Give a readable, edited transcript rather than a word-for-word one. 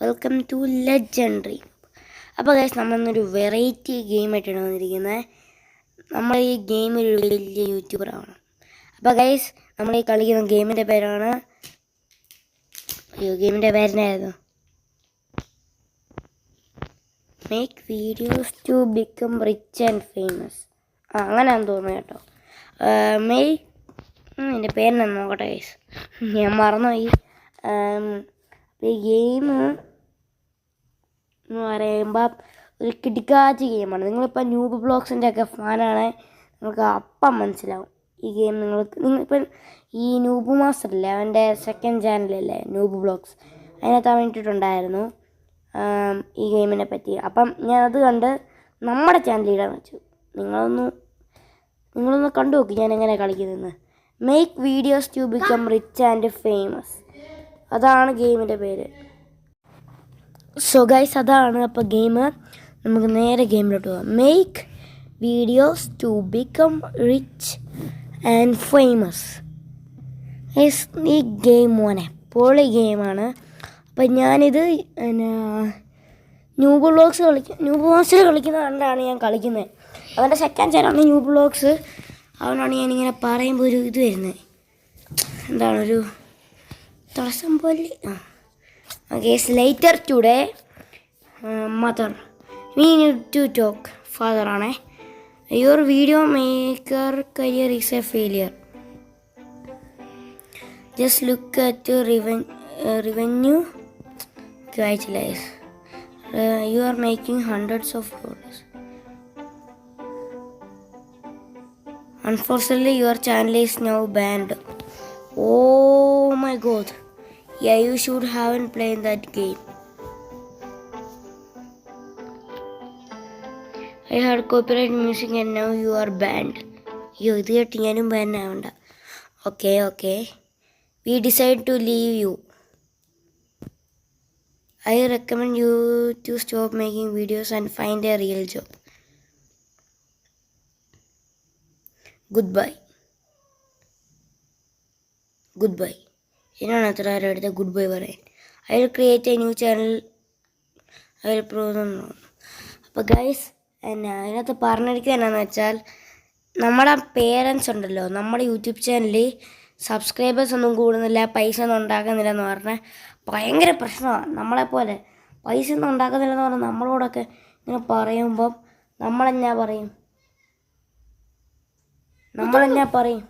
Welcome to legendary. അപ്പോൾ guys, നമ്മളിന്നൊരു variety ഗെയിമായിട്ടാണ് വന്നിരിക്കുന്നത്. നമ്മൾ ഈ ഗെയിം ഒരു വലിയ യൂട്യൂബറാണ്. അപ്പോൾ ഗൈസ്, നമ്മൾ ഈ കളിക്കുന്ന ഗെയിമിൻ്റെ പേരാണ് ഗെയിമിൻ്റെ പേരെന്നായിരുന്നു make videos to become rich and famous. അങ്ങനെയാണെന്ന് തോന്നുന്നു കേട്ടോ. എൻ്റെ പേരെന്നാ നോക്കട്ടെ ഗൈസ്, ഞാൻ മറന്നുപോയി. ഈ ഗെയിം എന്ന് പറയുമ്പോൾ ഒരു കിടുക്കാച്ചി ഗെയിമാണ്. നിങ്ങളിപ്പോൾ ന്യൂബ് ബ്ലോഗ്സിൻ്റെ ഒക്കെ ഫാനാണ്, നിങ്ങൾക്ക് അപ്പം മനസ്സിലാവും ഈ ഗെയിം. നിങ്ങളിപ്പം ഈ ന്യൂബ് മാസ്റ്ററില്ലേ, അവൻ്റെ സെക്കൻഡ് ചാനലല്ലേ ന്യൂബ് ബ്ലോഗ്സ്, അതിനകത്ത് അവൻ ഇട്ടിട്ടുണ്ടായിരുന്നു ഈ ഗെയിമിനെ പറ്റി. അപ്പം ഞാനത് കണ്ട് നമ്മുടെ ചാനലിടാൻ വെച്ചു. നിങ്ങളൊന്ന് കണ്ടു നോക്കി ഞാൻ എങ്ങനെ കളിക്കുന്നതെന്ന്. Make videos to become rich and famous, അതാണ് ഗെയിമിൻ്റെ പേര്. സോ ഗൈസ്, അതാണ് അപ്പോൾ ഗെയിം. നമുക്ക് നേരെ ഗെയിമിലോട്ട് പോകാം. Make videos to become rich and famous. ഈ ഗെയിം മോനെ പൊളി ഗെയിമാണ്. അപ്പം ഞാനിത് ന്യൂബ് മാസ്റ്റർ കളിക്കുന്നത് കണ്ടാണ് ഞാൻ കളിക്കുന്നത്. അവൻ്റെ സെക്കൻഡ് ചാനലാണ് ന്യൂബ് വ്ളോഗ്സ്. അതുകൊണ്ടാണ് ഞാനിങ്ങനെ പറയുമ്പോൾ ഒരു ഇത് വരുന്നത്, എന്താണൊരു തടസ്സം പോലെ. Okay, later today, mother, we need to talk. Father ആണ്. Your video maker career is a failure. Just look at your revenue. Guys, you are making hundreds of dollars. Unfortunately, your channel is now banned. Oh my god. Yeah, you should haven't played that game. I heard copyright music and now you are banned. You idiot, ഞാനും ban ആവണ്ട. Okay. We decide to leave you. I recommend you to stop making videos and find a real job. Goodbye. എന്നാണ് അത്ര ആരും അടുത്ത good bye പറയാൻ? I will create A new channel, I will prove. അപ്പോൾ guys, അതിനകത്ത് പറഞ്ഞിരിക്കുക എന്നാന്ന് വെച്ചാൽ, നമ്മുടെ പേരൻസ് ഉണ്ടല്ലോ, നമ്മുടെ യൂട്യൂബ് ചാനലിൽ സബ്സ്ക്രൈബേഴ്സ് ഒന്നും കൂടുന്നില്ല, പൈസ ഒന്നും ഉണ്ടാക്കുന്നില്ല എന്ന് പറഞ്ഞാൽ ഭയങ്കര പ്രശ്നമാണ്. നമ്മളെപ്പോലെ പൈസ ഒന്നും ഉണ്ടാക്കുന്നില്ലെന്ന് പറഞ്ഞാൽ നമ്മളോടൊക്കെ ഇങ്ങനെ പറയുമ്പം നമ്മളെന്നാ പറയും?